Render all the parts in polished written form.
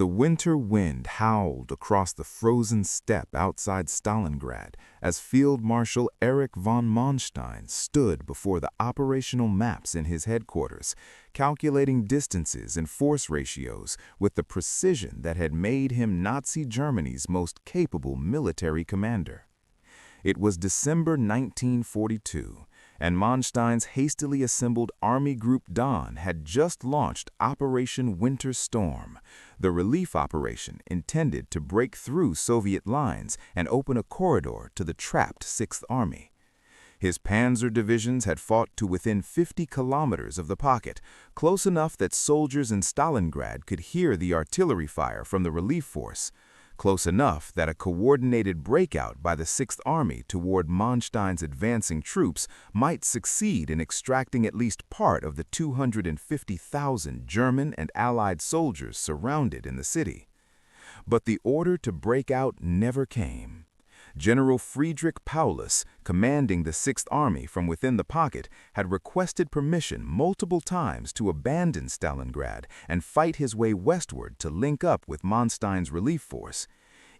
The winter wind howled across the frozen steppe outside Stalingrad as Field Marshal Erich von Manstein stood before the operational maps in his headquarters, calculating distances and force ratios with the precision that had made him Nazi Germany's most capable military commander. It was December 1942, and Manstein's hastily assembled Army Group Don had just launched Operation Winter Storm, the relief operation intended to break through Soviet lines and open a corridor to the trapped Sixth Army. His panzer divisions had fought to within 50 kilometers of the pocket, close enough that soldiers in Stalingrad could hear the artillery fire from the relief force, close enough that a coordinated breakout by the Sixth Army toward Manstein's advancing troops might succeed in extracting at least part of the 250,000 German and Allied soldiers surrounded in the city. But the order to break out never came. General Paulus, commanding the Sixth Army from within the pocket, had requested permission multiple times to abandon Stalingrad and fight his way westward to link up with Manstein's relief force.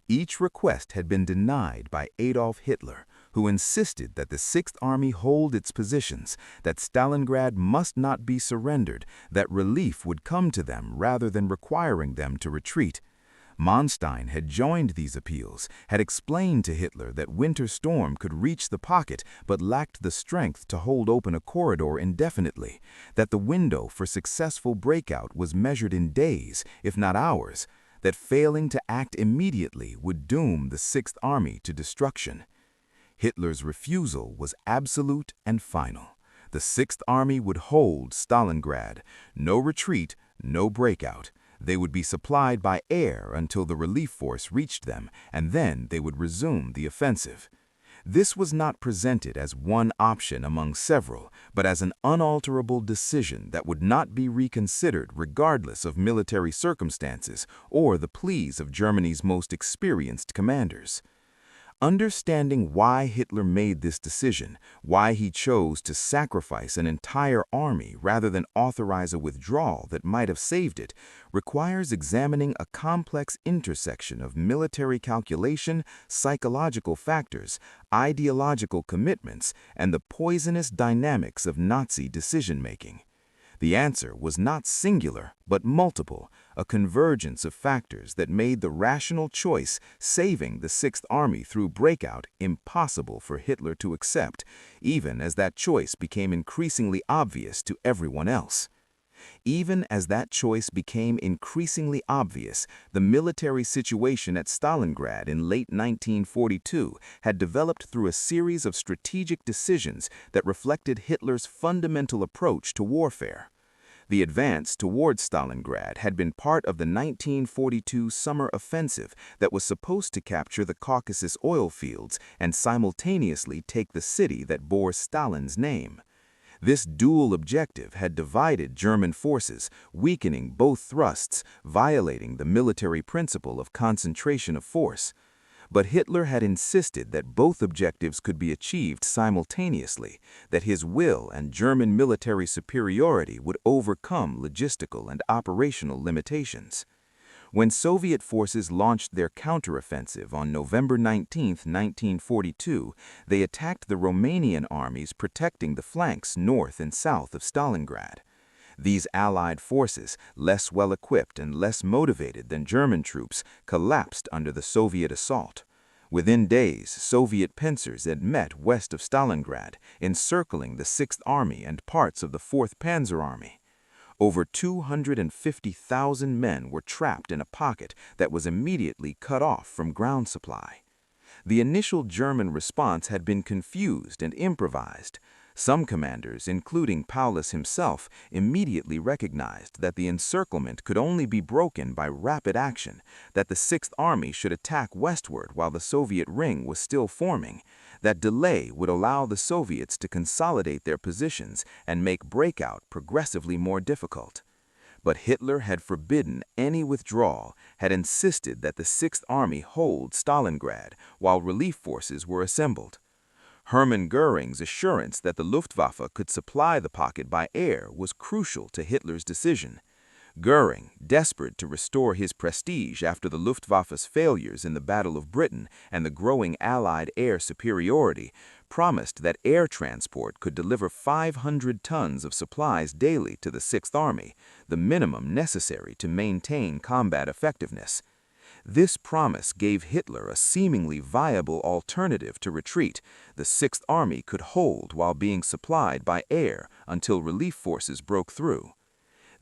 Each request had been denied by Adolf Hitler, who insisted that the Sixth Army hold its positions, that Stalingrad must not be surrendered, that relief would come to them rather than requiring them to retreat. Manstein had joined these appeals, had explained to Hitler that Winter Storm could reach the pocket but lacked the strength to hold open a corridor indefinitely, that the window for successful breakout was measured in days, if not hours, that failing to act immediately would doom the Sixth Army to destruction. Hitler's refusal was absolute and final. The Sixth Army would hold Stalingrad. No retreat, no breakout. They would be supplied by air until the relief force reached them, and then they would resume the offensive. This was not presented as one option among several, but as an unalterable decision that would not be reconsidered regardless of military circumstances or the pleas of Germany's most experienced commanders. Understanding why Hitler made this decision, why he chose to sacrifice an entire army rather than authorize a withdrawal that might have saved it, requires examining a complex intersection of military calculation, psychological factors, ideological commitments, and the poisonous dynamics of Nazi decision-making. The answer was not singular, but multiple, a convergence of factors that made the rational choice saving the Sixth Army through breakout impossible for Hitler to accept, even as that choice became increasingly obvious to everyone else. Even as that choice became increasingly obvious, the military situation at Stalingrad in late 1942 had developed through a series of strategic decisions that reflected Hitler's fundamental approach to warfare. The advance towards Stalingrad had been part of the 1942 summer offensive that was supposed to capture the Caucasus oil fields and simultaneously take the city that bore Stalin's name. This dual objective had divided German forces, weakening both thrusts, violating the military principle of concentration of force. But Hitler had insisted that both objectives could be achieved simultaneously, that his will and German military superiority would overcome logistical and operational limitations. When Soviet forces launched their counteroffensive on November 19, 1942, they attacked the Romanian armies protecting the flanks north and south of Stalingrad. These Allied forces, less well-equipped and less motivated than German troops, collapsed under the Soviet assault. Within days, Soviet pincers had met west of Stalingrad, encircling the Sixth Army and parts of the Fourth Panzer Army. Over 250,000 men were trapped in a pocket that was immediately cut off from ground supply. The initial German response had been confused and improvised. Some commanders, including Paulus himself, immediately recognized that the encirclement could only be broken by rapid action, that the Sixth Army should attack westward while the Soviet ring was still forming, that delay would allow the Soviets to consolidate their positions and make breakout progressively more difficult. But Hitler had forbidden any withdrawal, had insisted that the Sixth Army hold Stalingrad while relief forces were assembled. Hermann Göring's assurance that the Luftwaffe could supply the pocket by air was crucial to Hitler's decision. Göring, desperate to restore his prestige after the Luftwaffe's failures in the Battle of Britain and the growing Allied air superiority, promised that air transport could deliver 500 tons of supplies daily to the Sixth Army, the minimum necessary to maintain combat effectiveness. This promise gave Hitler a seemingly viable alternative to retreat. The Sixth Army could hold while being supplied by air until relief forces broke through.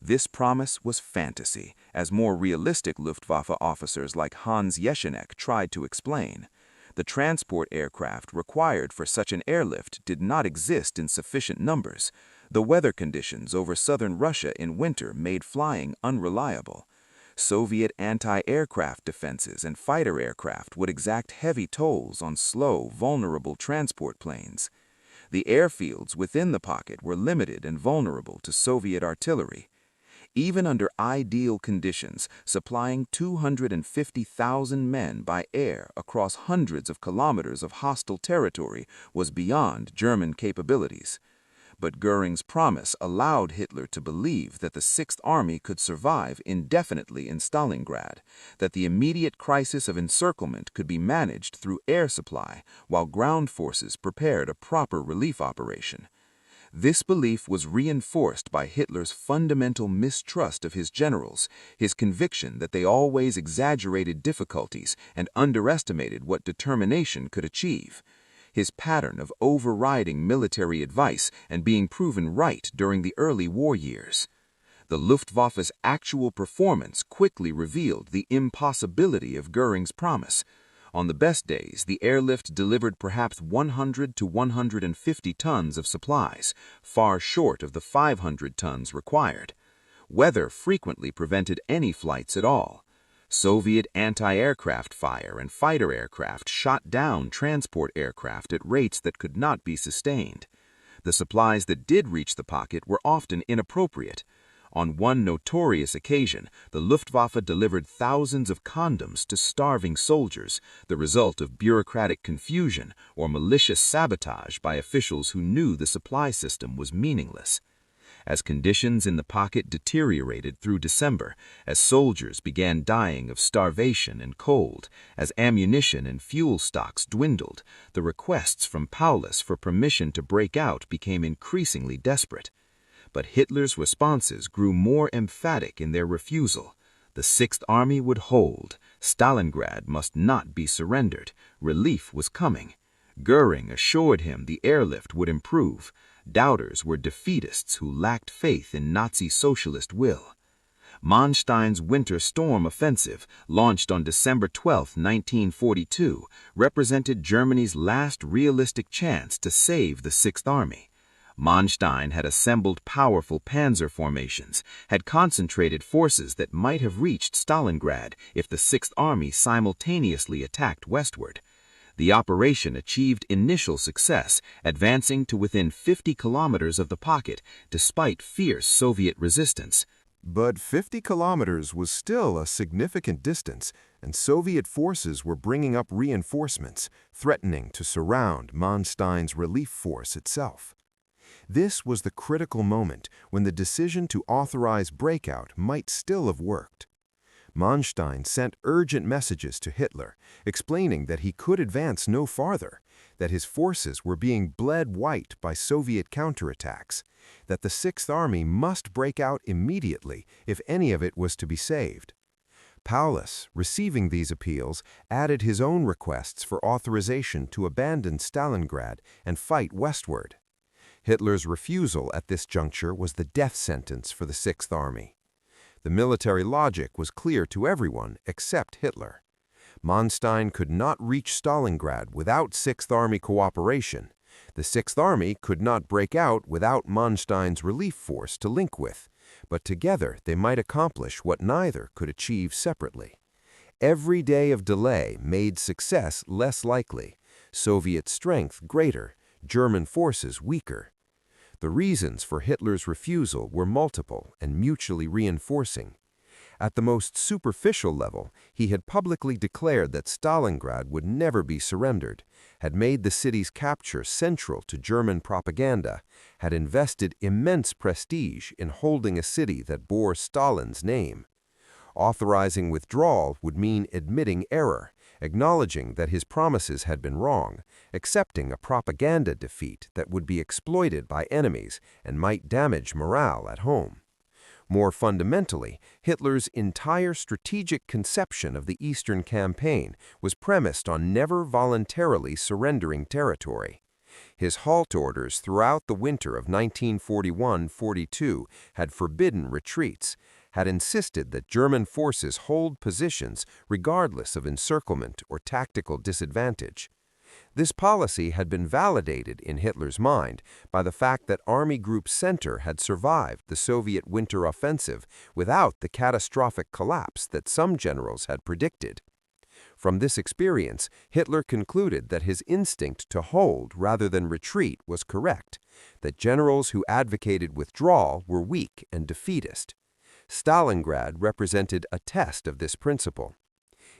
This promise was fantasy, as more realistic Luftwaffe officers like Hans Jesenek tried to explain. The transport aircraft required for such an airlift did not exist in sufficient numbers. The weather conditions over southern Russia in winter made flying unreliable. Soviet anti-aircraft defenses and fighter aircraft would exact heavy tolls on slow, vulnerable transport planes. The airfields within the pocket were limited and vulnerable to Soviet artillery. Even under ideal conditions, supplying 250,000 men by air across hundreds of kilometers of hostile territory was beyond German capabilities. But Göring's promise allowed Hitler to believe that the Sixth Army could survive indefinitely in Stalingrad, that the immediate crisis of encirclement could be managed through air supply while ground forces prepared a proper relief operation. This belief was reinforced by Hitler's fundamental mistrust of his generals, his conviction that they always exaggerated difficulties and underestimated what determination could achieve. His pattern of overriding military advice and being proven right during the early war years. The Luftwaffe's actual performance quickly revealed the impossibility of Göring's promise. On the best days, the airlift delivered perhaps 100 to 150 tons of supplies, far short of the 500 tons required. Weather frequently prevented any flights at all. Soviet anti-aircraft fire and fighter aircraft shot down transport aircraft at rates that could not be sustained. The supplies that did reach the pocket were often inappropriate. On one notorious occasion, the Luftwaffe delivered thousands of condoms to starving soldiers, the result of bureaucratic confusion or malicious sabotage by officials who knew the supply system was meaningless. As conditions in the pocket deteriorated through December, as soldiers began dying of starvation and cold, as ammunition and fuel stocks dwindled, the requests from Paulus for permission to break out became increasingly desperate. But Hitler's responses grew more emphatic in their refusal. The Sixth Army would hold. Stalingrad must not be surrendered. Relief was coming. Göring assured him the airlift would improve. Doubters were defeatists who lacked faith in Nazi socialist will. Manstein's Winter Storm Offensive, launched on December 12, 1942, represented Germany's last realistic chance to save the Sixth Army. Manstein had assembled powerful panzer formations, had concentrated forces that might have reached Stalingrad if the Sixth Army simultaneously attacked westward. The operation achieved initial success, advancing to within 50 kilometers of the pocket, despite fierce Soviet resistance. But 50 kilometers was still a significant distance, and Soviet forces were bringing up reinforcements, threatening to surround Manstein's relief force itself. This was the critical moment when the decision to authorize breakout might still have worked. Manstein sent urgent messages to Hitler, explaining that he could advance no farther, that his forces were being bled white by Soviet counterattacks, that the Sixth Army must break out immediately if any of it was to be saved. Paulus, receiving these appeals, added his own requests for authorization to abandon Stalingrad and fight westward. Hitler's refusal at this juncture was the death sentence for the Sixth Army. The military logic was clear to everyone except Hitler. Manstein could not reach Stalingrad without Sixth Army cooperation. The Sixth Army could not break out without Manstein's relief force to link with, but together they might accomplish what neither could achieve separately. Every day of delay made success less likely, Soviet strength greater, German forces weaker. The reasons for Hitler's refusal were multiple and mutually reinforcing. At the most superficial level, he had publicly declared that Stalingrad would never be surrendered, had made the city's capture central to German propaganda, had invested immense prestige in holding a city that bore Stalin's name. Authorizing withdrawal would mean admitting error, acknowledging that his promises had been wrong, accepting a propaganda defeat that would be exploited by enemies and might damage morale at home. More fundamentally, Hitler's entire strategic conception of the Eastern Campaign was premised on never voluntarily surrendering territory. His halt orders throughout the winter of 1941–42 had forbidden retreats, had insisted that German forces hold positions regardless of encirclement or tactical disadvantage. This policy had been validated in Hitler's mind by the fact that Army Group Center had survived the Soviet winter offensive without the catastrophic collapse that some generals had predicted. From this experience, Hitler concluded that his instinct to hold rather than retreat was correct, that generals who advocated withdrawal were weak and defeatist. Stalingrad represented a test of this principle.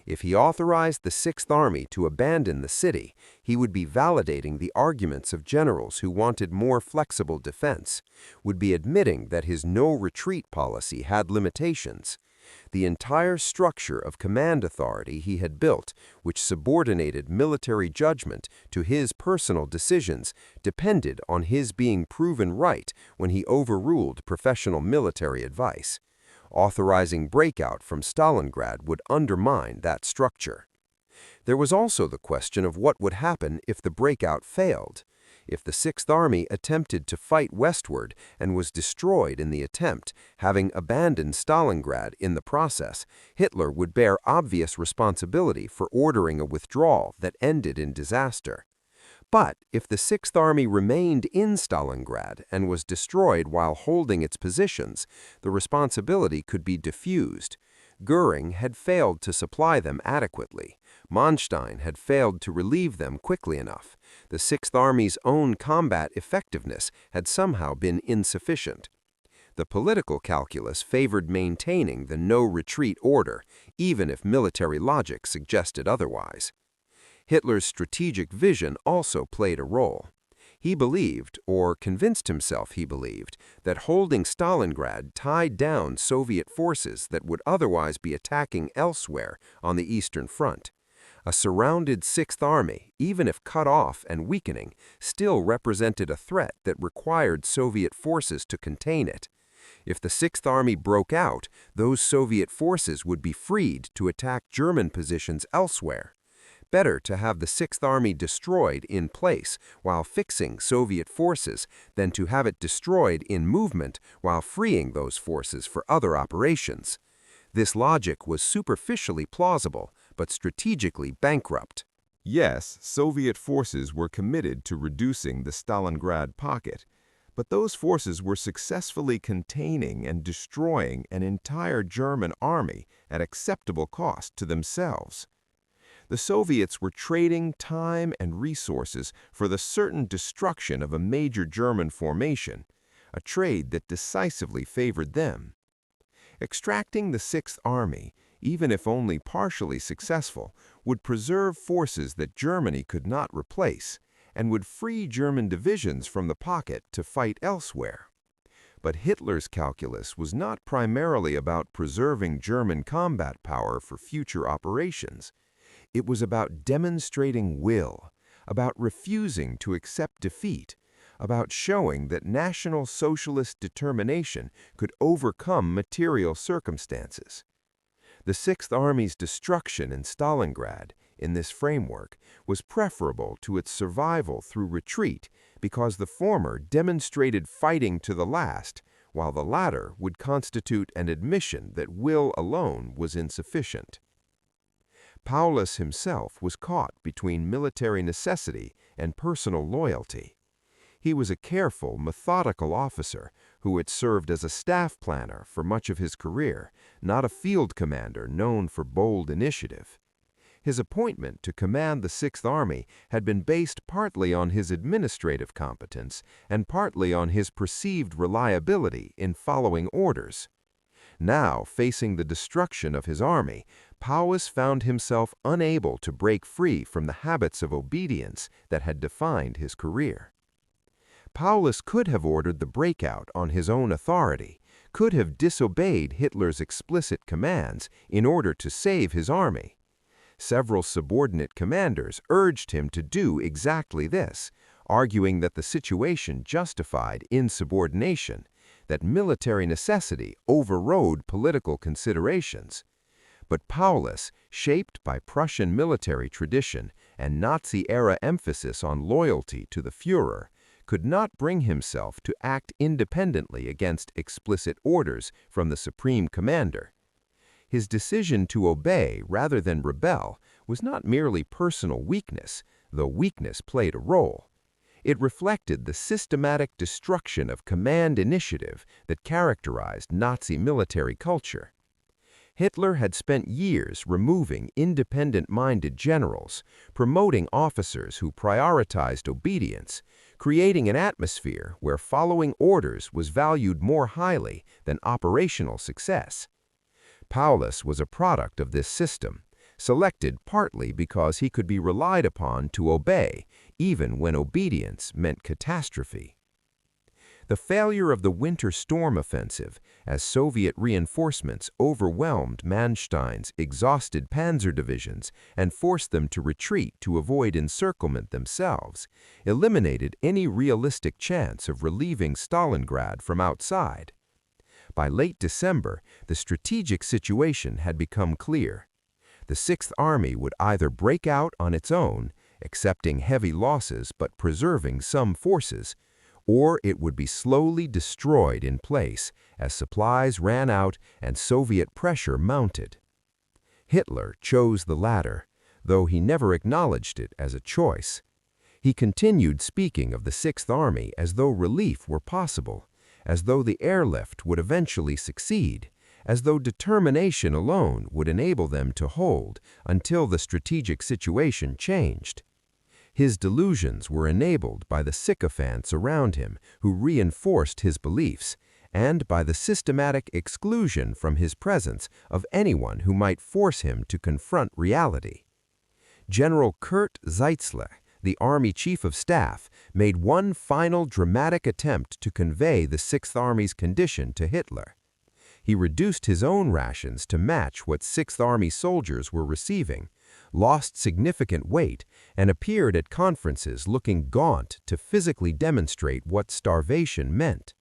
If he authorized the Sixth Army to abandon the city, he would be validating the arguments of generals who wanted more flexible defense, would be admitting that his no-retreat policy had limitations. The entire structure of command authority he had built, which subordinated military judgment to his personal decisions, depended on his being proven right when he overruled professional military advice. Authorizing breakout from Stalingrad would undermine that structure. There was also the question of what would happen if the breakout failed. If the Sixth Army attempted to fight westward and was destroyed in the attempt, having abandoned Stalingrad in the process, Hitler would bear obvious responsibility for ordering a withdrawal that ended in disaster. But if the Sixth Army remained in Stalingrad and was destroyed while holding its positions, the responsibility could be diffused. Göring had failed to supply them adequately. Manstein had failed to relieve them quickly enough. The Sixth Army's own combat effectiveness had somehow been insufficient. The political calculus favored maintaining the no-retreat order, even if military logic suggested otherwise. Hitler's strategic vision also played a role. He believed, or convinced himself he believed, that holding Stalingrad tied down Soviet forces that would otherwise be attacking elsewhere on the Eastern Front. A surrounded Sixth Army, even if cut off and weakening, still represented a threat that required Soviet forces to contain it. If the Sixth Army broke out, those Soviet forces would be freed to attack German positions elsewhere. Better to have the Sixth Army destroyed in place while fixing Soviet forces than to have it destroyed in movement while freeing those forces for other operations. This logic was superficially plausible, but strategically bankrupt. Yes, Soviet forces were committed to reducing the Stalingrad pocket, but those forces were successfully containing and destroying an entire German army at acceptable cost to themselves. The Soviets were trading time and resources for the certain destruction of a major German formation, a trade that decisively favored them. Extracting the Sixth Army, even if only partially successful, would preserve forces that Germany could not replace, and would free German divisions from the pocket to fight elsewhere. But Hitler's calculus was not primarily about preserving German combat power for future operations. It was about demonstrating will, about refusing to accept defeat, about showing that National Socialist determination could overcome material circumstances. The Sixth Army's destruction in Stalingrad, in this framework, was preferable to its survival through retreat because the former demonstrated fighting to the last, while the latter would constitute an admission that will alone was insufficient. Paulus himself was caught between military necessity and personal loyalty. He was a careful, methodical officer who had served as a staff planner for much of his career, not a field commander known for bold initiative. His appointment to command the Sixth Army had been based partly on his administrative competence and partly on his perceived reliability in following orders. Now, facing the destruction of his army, Paulus found himself unable to break free from the habits of obedience that had defined his career. Paulus could have ordered the breakout on his own authority, could have disobeyed Hitler's explicit commands in order to save his army. Several subordinate commanders urged him to do exactly this, arguing that the situation justified insubordination, that military necessity overrode political considerations. But Paulus, shaped by Prussian military tradition and Nazi-era emphasis on loyalty to the Führer, could not bring himself to act independently against explicit orders from the supreme commander. His decision to obey rather than rebel was not merely personal weakness, though weakness played a role. It reflected the systematic destruction of command initiative that characterized Nazi military culture. Hitler had spent years removing independent-minded generals, promoting officers who prioritized obedience, creating an atmosphere where following orders was valued more highly than operational success. Paulus was a product of this system, selected partly because he could be relied upon to obey, even when obedience meant catastrophe. The failure of the Winter Storm Offensive, as Soviet reinforcements overwhelmed Manstein's exhausted panzer divisions and forced them to retreat to avoid encirclement themselves, eliminated any realistic chance of relieving Stalingrad from outside. By late December, the strategic situation had become clear. The Sixth Army would either break out on its own, accepting heavy losses but preserving some forces, or it would be slowly destroyed in place as supplies ran out and Soviet pressure mounted. Hitler chose the latter, though he never acknowledged it as a choice. He continued speaking of the Sixth Army as though relief were possible, as though the airlift would eventually succeed, as though determination alone would enable them to hold until the strategic situation changed. His delusions were enabled by the sycophants around him who reinforced his beliefs, and by the systematic exclusion from his presence of anyone who might force him to confront reality. General Kurt Zeitzler, the Army Chief of Staff, made one final dramatic attempt to convey the Sixth Army's condition to Hitler. He reduced his own rations to match what Sixth Army soldiers were receiving, lost significant weight, and appeared at conferences looking gaunt to physically demonstrate what starvation meant.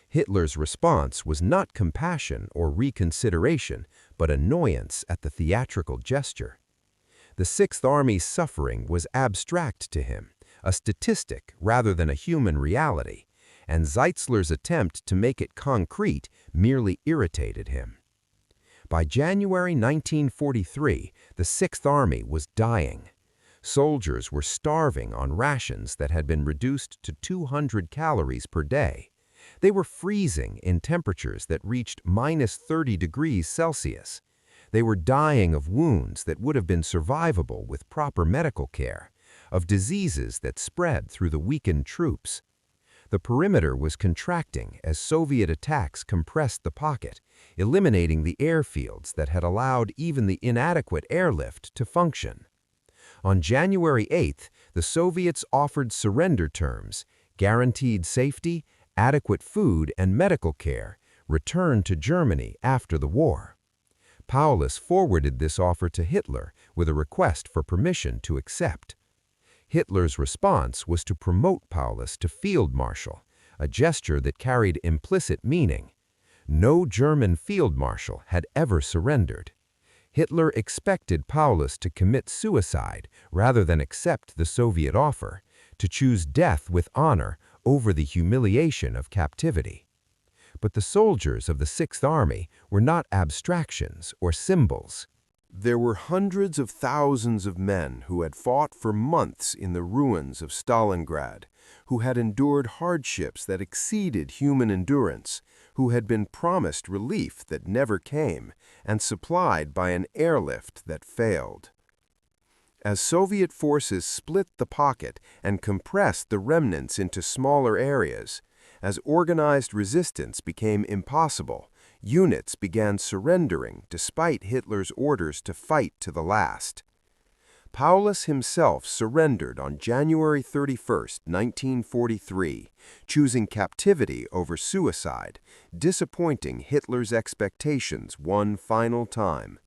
Hitler's response was not compassion or reconsideration, but annoyance at the theatrical gesture. The Sixth Army's suffering was abstract to him, a statistic rather than a human reality, and Zeitzler's attempt to make it concrete merely irritated him. By January 1943, the Sixth Army was dying. Soldiers were starving on rations that had been reduced to 200 calories per day. They were freezing in temperatures that reached -30 degrees Celsius. They were dying of wounds that would have been survivable with proper medical care, of diseases that spread through the weakened troops. The perimeter was contracting as Soviet attacks compressed the pocket, eliminating the airfields that had allowed even the inadequate airlift to function. On January 8th, the Soviets offered surrender terms, guaranteed safety, adequate food and medical care, return to Germany after the war. Paulus forwarded this offer to Hitler with a request for permission to accept. Hitler's response was to promote Paulus to Field Marshal, a gesture that carried implicit meaning. No German Field Marshal had ever surrendered. Hitler expected Paulus to commit suicide rather than accept the Soviet offer, to choose death with honor over the humiliation of captivity. But the soldiers of the Sixth Army were not abstractions or symbols. There were hundreds of thousands of men who had fought for months in the ruins of Stalingrad, who had endured hardships that exceeded human endurance, who had been promised relief that never came, and supplied by an airlift that failed. As Soviet forces split the pocket and compressed the remnants into smaller areas, as organized resistance became impossible, Units began surrendering despite Hitler's orders to fight to the last. Paulus himself surrendered on January 31, 1943, choosing captivity over suicide, disappointing Hitler's expectations one final time.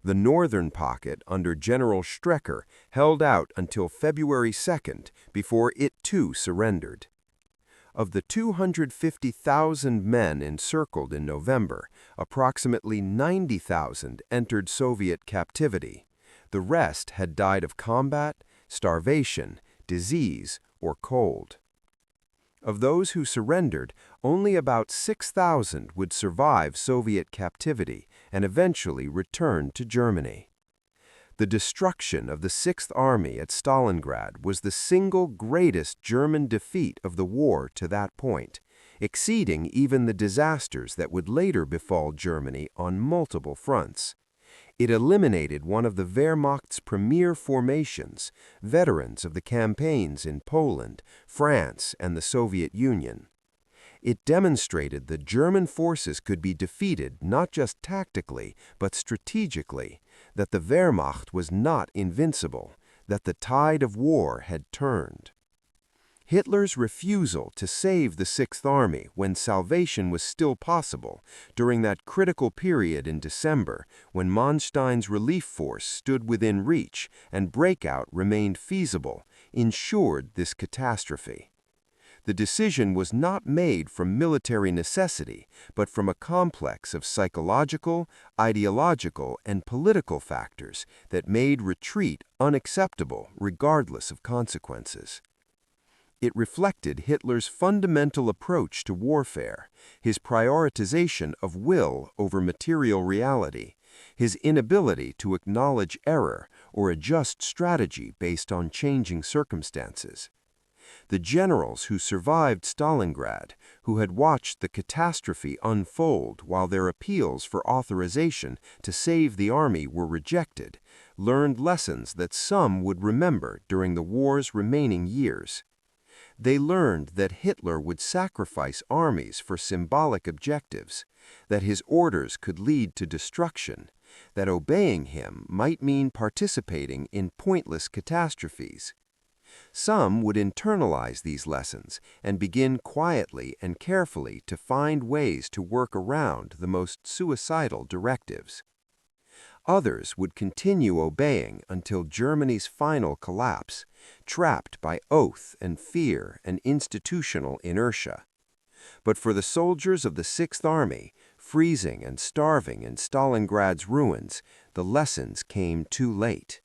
The northern pocket under General Strecker held out until February 2nd before it too surrendered. Of the 250,000 men encircled in November, approximately 90,000 entered Soviet captivity. The rest had died of combat, starvation, disease, or cold. Of those who surrendered, only about 6,000 would survive Soviet captivity and eventually return to Germany. The destruction of the Sixth Army at Stalingrad was the single greatest German defeat of the war to that point, exceeding even the disasters that would later befall Germany on multiple fronts. It eliminated one of the Wehrmacht's premier formations, veterans of the campaigns in Poland, France, and the Soviet Union. It demonstrated that German forces could be defeated not just tactically, but strategically, that the Wehrmacht was not invincible, that the tide of war had turned. Hitler's refusal to save the Sixth Army when salvation was still possible, during that critical period in December when Manstein's relief force stood within reach and breakout remained feasible, ensured this catastrophe. The decision was not made from military necessity, but from a complex of psychological, ideological, and political factors that made retreat unacceptable regardless of consequences. It reflected Hitler's fundamental approach to warfare, his prioritization of will over material reality, his inability to acknowledge error or adjust strategy based on changing circumstances. The generals who survived Stalingrad, who had watched the catastrophe unfold while their appeals for authorization to save the army were rejected, learned lessons that some would remember during the war's remaining years. They learned that Hitler would sacrifice armies for symbolic objectives, that his orders could lead to destruction, that obeying him might mean participating in pointless catastrophes. Some would internalize these lessons and begin quietly and carefully to find ways to work around the most suicidal directives. Others would continue obeying until Germany's final collapse, trapped by oath and fear and institutional inertia. But for the soldiers of the Sixth Army, freezing and starving in Stalingrad's ruins, the lessons came too late.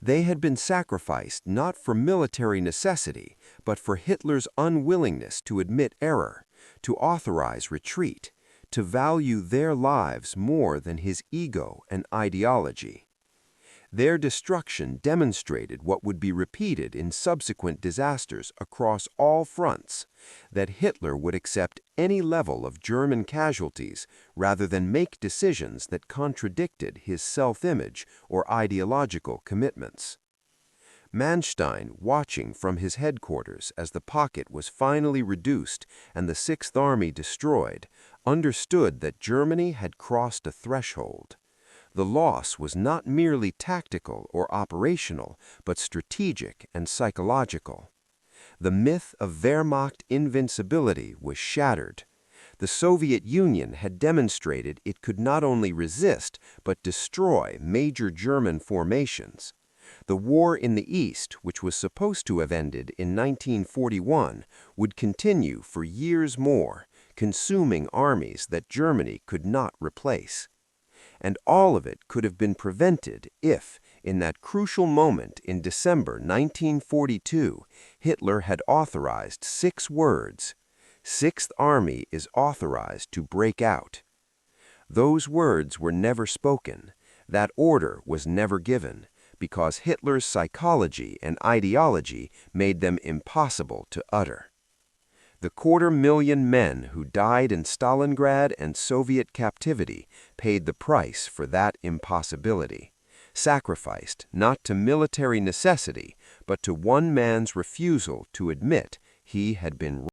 They had been sacrificed not for military necessity, but for Hitler's unwillingness to admit error, to authorize retreat, to value their lives more than his ego and ideology. Their destruction demonstrated what would be repeated in subsequent disasters across all fronts, that Hitler would accept any level of German casualties rather than make decisions that contradicted his self-image or ideological commitments. Manstein, watching from his headquarters as the pocket was finally reduced and the Sixth Army destroyed, understood that Germany had crossed a threshold. The loss was not merely tactical or operational, but strategic and psychological. The myth of Wehrmacht invincibility was shattered. The Soviet Union had demonstrated it could not only resist, but destroy major German formations. The war in the East, which was supposed to have ended in 1941, would continue for years more, consuming armies that Germany could not replace. And all of it could have been prevented if, in that crucial moment in December 1942, Hitler had authorized 6 words: "Sixth Army is authorized to break out." Those words were never spoken. That order was never given, because Hitler's psychology and ideology made them impossible to utter. The 250,000 men who died in Stalingrad and Soviet captivity paid the price for that impossibility, sacrificed not to military necessity, but to one man's refusal to admit he had been